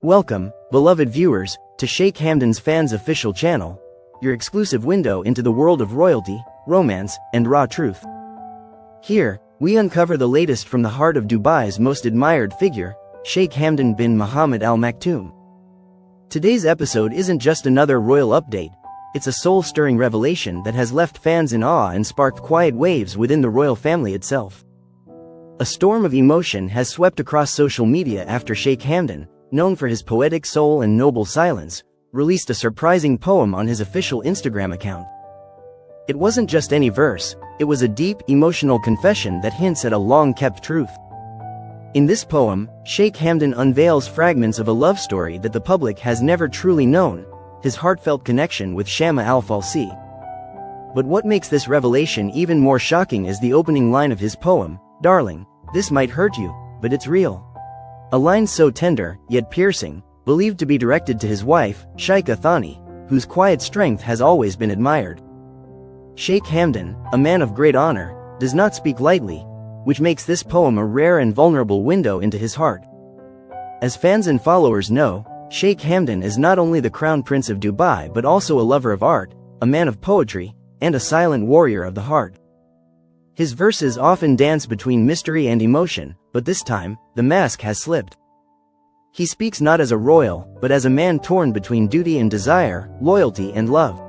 Welcome, beloved viewers, to Sheikh Hamdan's Fans official channel, your exclusive window into the world of royalty, romance, and raw truth. Here, we uncover the latest from the heart of Dubai's most admired figure, Sheikh Hamdan bin Mohammed Al Maktoum. Today's episode isn't just another royal update, it's a soul-stirring revelation that has left fans in awe and sparked quiet waves within the royal family itself. A storm of emotion has swept across social media after Sheikh Hamdan, known for his poetic soul and noble silence, released a surprising poem on his official Instagram account. It wasn't just any verse, it was a deep, emotional confession that hints at a long-kept truth. In this poem, Sheikh Hamdan unveils fragments of a love story that the public has never truly known, his heartfelt connection with Shama al-Falsi. But what makes this revelation even more shocking is the opening line of his poem, "Darling, this might hurt you, but it's real." A line so tender, yet piercing, believed to be directed to his wife, Sheikha Thani, whose quiet strength has always been admired. Sheikh Hamdan, a man of great honor, does not speak lightly, which makes this poem a rare and vulnerable window into his heart. As fans and followers know, Sheikh Hamdan is not only the crown prince of Dubai but also a lover of art, a man of poetry, and a silent warrior of the heart. His verses often dance between mystery and emotion, but this time, the mask has slipped. He speaks not as a royal, but as a man torn between duty and desire, loyalty and love.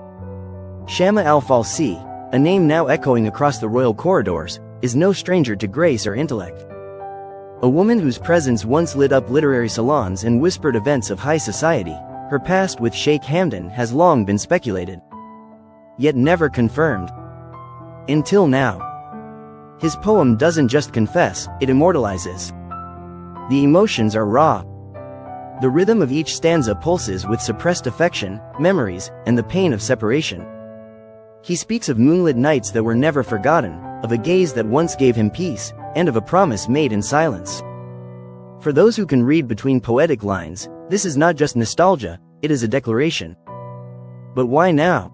Shama al-Falsi, a name now echoing across the royal corridors, is no stranger to grace or intellect. A woman whose presence once lit up literary salons and whispered events of high society, her past with Sheikh Hamdan has long been speculated, yet never confirmed. Until now. His poem doesn't just confess, it immortalizes. The emotions are raw. The rhythm of each stanza pulses with suppressed affection, memories, and the pain of separation. He speaks of moonlit nights that were never forgotten, of a gaze that once gave him peace, and of a promise made in silence. For those who can read between poetic lines, this is not just nostalgia, it is a declaration. But why now?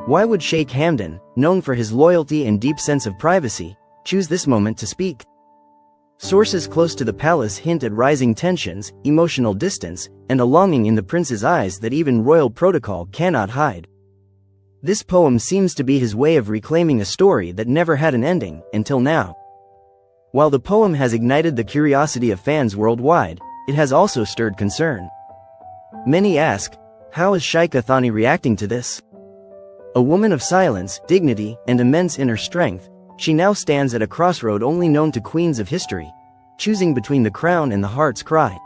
Why would Sheikh Hamdan, known for his loyalty and deep sense of privacy, choose this moment to speak? Sources close to the palace hint at rising tensions, emotional distance, and a longing in the prince's eyes that even royal protocol cannot hide. This poem seems to be his way of reclaiming a story that never had an ending, until now. While the poem has ignited the curiosity of fans worldwide, it has also stirred concern. Many ask, how is Sheikha Thani reacting to this? A woman of silence, dignity, and immense inner strength, she now stands at a crossroad only known to queens of history, choosing between the crown and the heart's cry.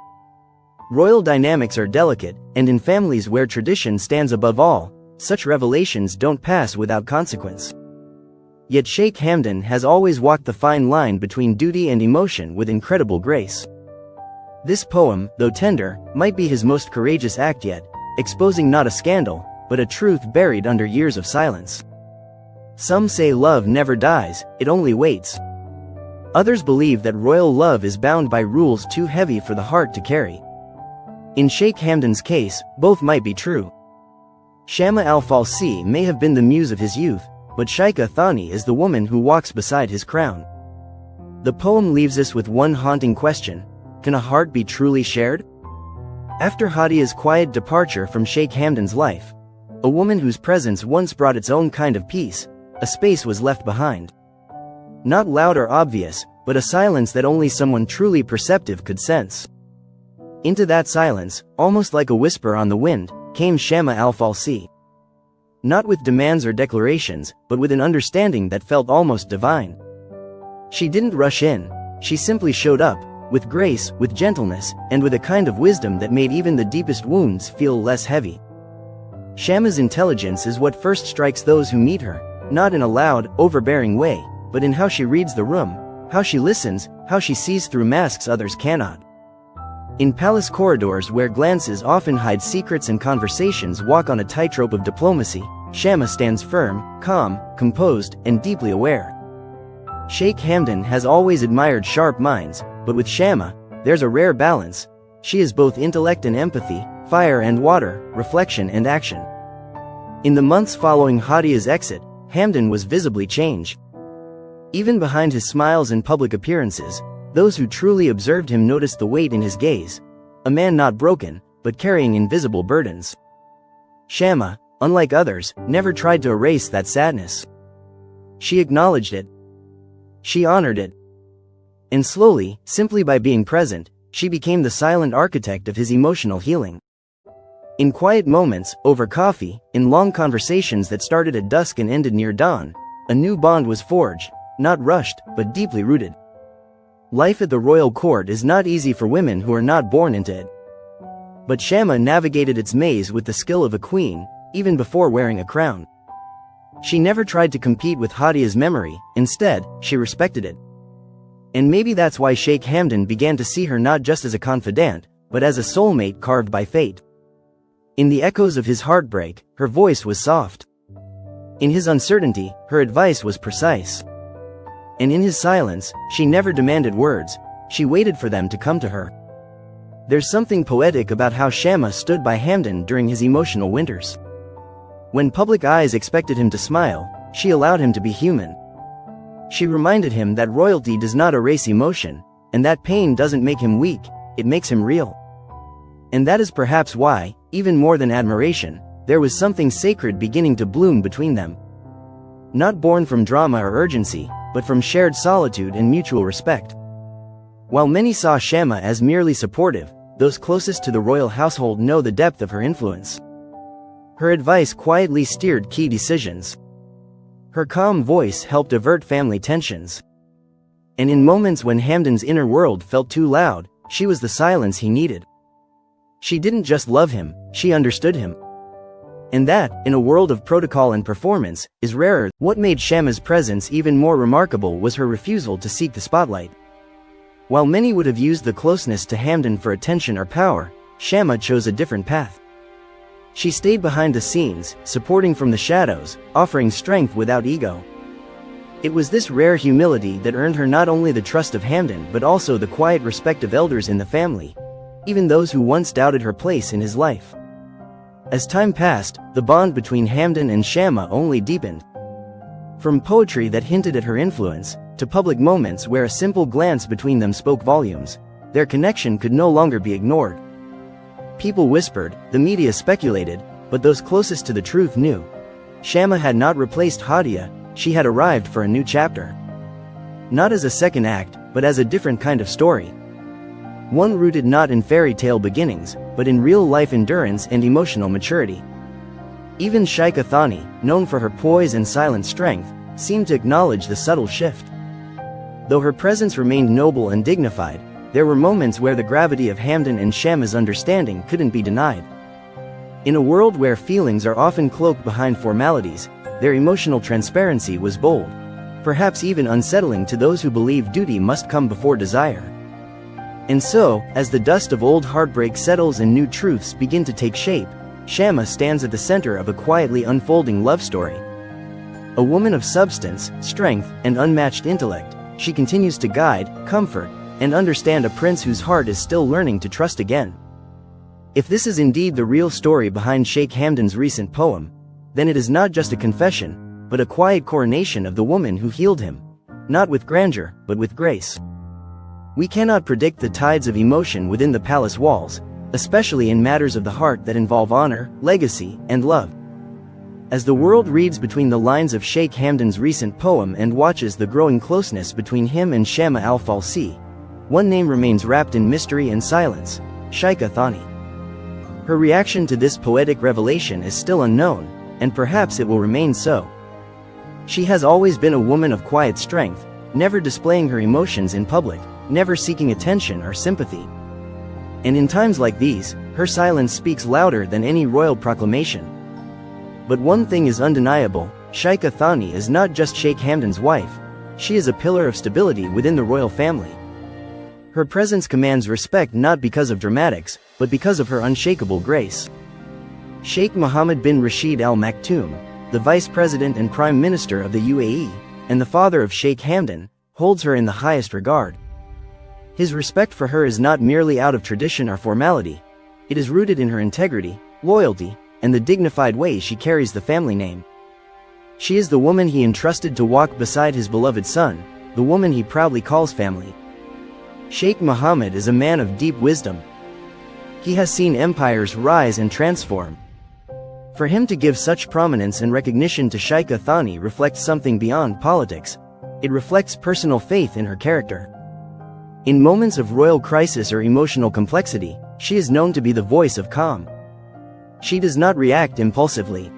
Royal dynamics are delicate, and in families where tradition stands above all, such revelations don't pass without consequence. Yet Sheikh Hamdan has always walked the fine line between duty and emotion with incredible grace. This poem, though tender, might be his most courageous act yet, exposing not a scandal, but a truth buried under years of silence. Some say love never dies, it only waits. Others believe that royal love is bound by rules too heavy for the heart to carry. In Sheikh Hamdan's case, both might be true. Shama al-Falsi may have been the muse of his youth, but Sheikha Thani is the woman who walks beside his crown. The poem leaves us with one haunting question: can a heart be truly shared? After Hadia's quiet departure from Sheikh Hamdan's life, a woman whose presence once brought its own kind of peace, a space was left behind. Not loud or obvious, but a silence that only someone truly perceptive could sense. Into that silence, almost like a whisper on the wind, came Shama al-Falsi. Not with demands or declarations, but with an understanding that felt almost divine. She didn't rush in, she simply showed up, with grace, with gentleness, and with a kind of wisdom that made even the deepest wounds feel less heavy. Shama's intelligence is what first strikes those who meet her, not in a loud, overbearing way, but in how she reads the room, how she listens, how she sees through masks others cannot. In palace corridors where glances often hide secrets and conversations walk on a tightrope of diplomacy, Shama stands firm, calm, composed, and deeply aware. Sheikh Hamdan has always admired sharp minds, but with Shama, there's a rare balance. She is both intellect and empathy, fire and water, reflection and action. In the months following Hadia's exit, Hamdan was visibly changed. Even behind his smiles and public appearances, those who truly observed him noticed the weight in his gaze, a man not broken, but carrying invisible burdens. Shama, unlike others, never tried to erase that sadness. She acknowledged it. She honored it. And slowly, simply by being present, she became the silent architect of his emotional healing. In quiet moments, over coffee, in long conversations that started at dusk and ended near dawn, a new bond was forged, not rushed, but deeply rooted. Life at the royal court is not easy for women who are not born into it. But Shama navigated its maze with the skill of a queen, even before wearing a crown. She never tried to compete with Hadia's memory, instead, she respected it. And maybe that's why Sheikh Hamdan began to see her not just as a confidant, but as a soulmate carved by fate. In the echoes of his heartbreak, her voice was soft. In his uncertainty, her advice was precise. And in his silence, she never demanded words, she waited for them to come to her. There's something poetic about how Shama stood by Hamdan during his emotional winters. When public eyes expected him to smile, she allowed him to be human. She reminded him that royalty does not erase emotion, and that pain doesn't make him weak, it makes him real. And that is perhaps why, even more than admiration, there was something sacred beginning to bloom between them. Not born from drama or urgency, but from shared solitude and mutual respect. While many saw Shama as merely supportive, those closest to the royal household know the depth of her influence. Her advice quietly steered key decisions. Her calm voice helped avert family tensions. And in moments when Hamdan's inner world felt too loud, she was the silence he needed. She didn't just love him, she understood him. And that, in a world of protocol and performance, is rarer. What made Shama's presence even more remarkable was her refusal to seek the spotlight. While many would have used the closeness to Hamdan for attention or power, Shama chose a different path. She stayed behind the scenes, supporting from the shadows, offering strength without ego. It was this rare humility that earned her not only the trust of Hamdan but also the quiet respect of elders in the family, even those who once doubted her place in his life. As time passed, the bond between Hamdan and Shama only deepened. From poetry that hinted at her influence, to public moments where a simple glance between them spoke volumes, their connection could no longer be ignored. People whispered, the media speculated, but those closest to the truth knew. Shama had not replaced Hadia, she had arrived for a new chapter. Not as a second act, but as a different kind of story. One rooted not in fairy tale beginnings, but in real-life endurance and emotional maturity. Even Sheikh Thani, known for her poise and silent strength, seemed to acknowledge the subtle shift. Though her presence remained noble and dignified, there were moments where the gravity of Hamdan and Shama's understanding couldn't be denied. In a world where feelings are often cloaked behind formalities, their emotional transparency was bold, perhaps even unsettling to those who believe duty must come before desire. And so, as the dust of old heartbreak settles and new truths begin to take shape, Shama stands at the center of a quietly unfolding love story. A woman of substance, strength, and unmatched intellect, she continues to guide, comfort, and understand a prince whose heart is still learning to trust again. If this is indeed the real story behind Sheikh Hamdan's recent poem, then it is not just a confession, but a quiet coronation of the woman who healed him, not with grandeur, but with grace. We cannot predict the tides of emotion within the palace walls, especially in matters of the heart that involve honor, legacy, and love. As the world reads between the lines of Sheikh Hamdan's recent poem and watches the growing closeness between him and Shama al-Falsi, one name remains wrapped in mystery and silence: Sheikh Thani. Her reaction to this poetic revelation is still unknown, and perhaps it will remain so. She has always been a woman of quiet strength, never displaying her emotions in public, never seeking attention or sympathy. And in times like these, her silence speaks louder than any royal proclamation. But one thing is undeniable: Sheikh Thani is not just Sheikh Hamdan's wife, she is a pillar of stability within the royal family. Her presence commands respect not because of dramatics, but because of her unshakable grace. Sheikh Mohammed bin Rashid Al Maktoum, the Vice President and Prime Minister of the UAE, and the father of Sheikh Hamdan, holds her in the highest regard. His respect for her is not merely out of tradition or formality, it is rooted in her integrity, loyalty, and the dignified way she carries the family name. She is the woman he entrusted to walk beside his beloved son, the woman he proudly calls family. Sheikh Mohammed is a man of deep wisdom. He has seen empires rise and transform. For him to give such prominence and recognition to Sheikh Thani reflects something beyond politics. It reflects personal faith in her character. In moments of royal crisis or emotional complexity, she is known to be the voice of calm. She does not react impulsively.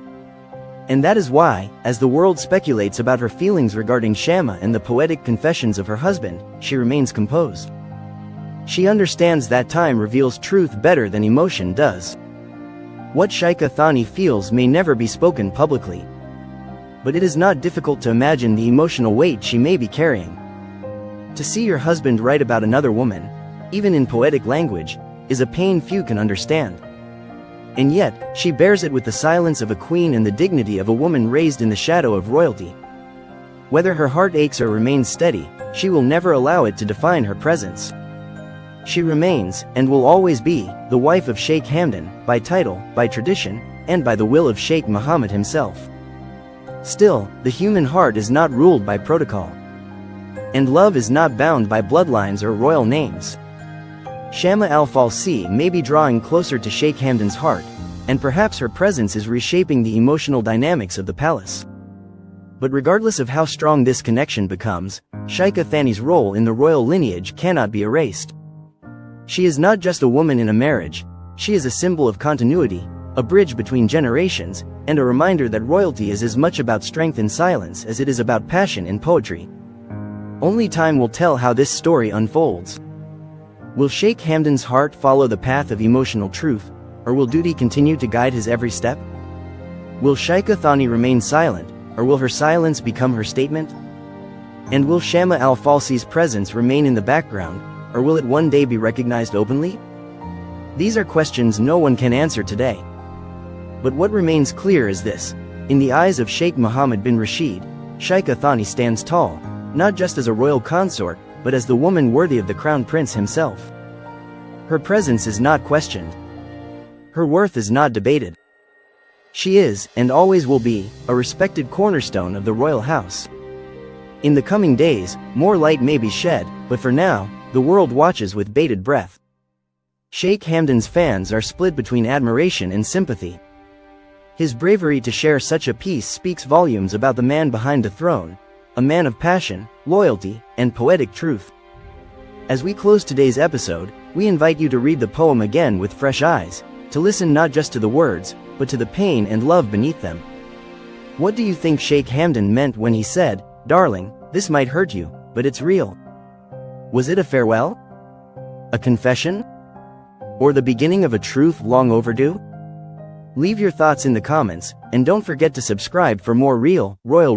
And that is why, as the world speculates about her feelings regarding Shama and the poetic confessions of her husband, she remains composed. She understands that time reveals truth better than emotion does. What Sheikh Thani feels may never be spoken publicly. But it is not difficult to imagine the emotional weight she may be carrying. To see your husband write about another woman, even in poetic language, is a pain few can understand. And yet, she bears it with the silence of a queen and the dignity of a woman raised in the shadow of royalty. Whether her heart aches or remains steady, she will never allow it to define her presence. She remains, and will always be, the wife of Sheikh Hamdan, by title, by tradition, and by the will of Sheikh Mohammed himself. Still, the human heart is not ruled by protocol. And love is not bound by bloodlines or royal names. Shama al-Falsi may be drawing closer to Sheikh Hamdan's heart, and perhaps her presence is reshaping the emotional dynamics of the palace. But regardless of how strong this connection becomes, Sheikh Thani's role in the royal lineage cannot be erased. She is not just a woman in a marriage, she is a symbol of continuity, a bridge between generations, and a reminder that royalty is as much about strength in silence as it is about passion in poetry. Only time will tell how this story unfolds. Will Sheikh Hamdan's heart follow the path of emotional truth, or will duty continue to guide his every step? Will Sheikh Thani remain silent, or will her silence become her statement? And will Shama al-Falsi's presence remain in the background, or will it one day be recognized openly? These are questions no one can answer today. But what remains clear is this: in the eyes of Sheikh Mohammed bin Rashid, Sheikh Thani stands tall, not just as a royal consort, but as the woman worthy of the crown prince himself. Her presence is not questioned. Her worth is not debated. She is, and always will be, a respected cornerstone of the royal house. In the coming days, more light may be shed, but for now, the world watches with bated breath. Sheikh Hamdan's fans are split between admiration and sympathy. His bravery to share such a piece speaks volumes about the man behind the throne, a man of passion, loyalty, and poetic truth. As we close today's episode, we invite you to read the poem again with fresh eyes, to listen not just to the words, but to the pain and love beneath them. What do you think Sheikh Hamdan meant when he said, "Darling, this might hurt you, but it's real"? Was it a farewell? A confession? Or the beginning of a truth long overdue? Leave your thoughts in the comments, and don't forget to subscribe for more real, royal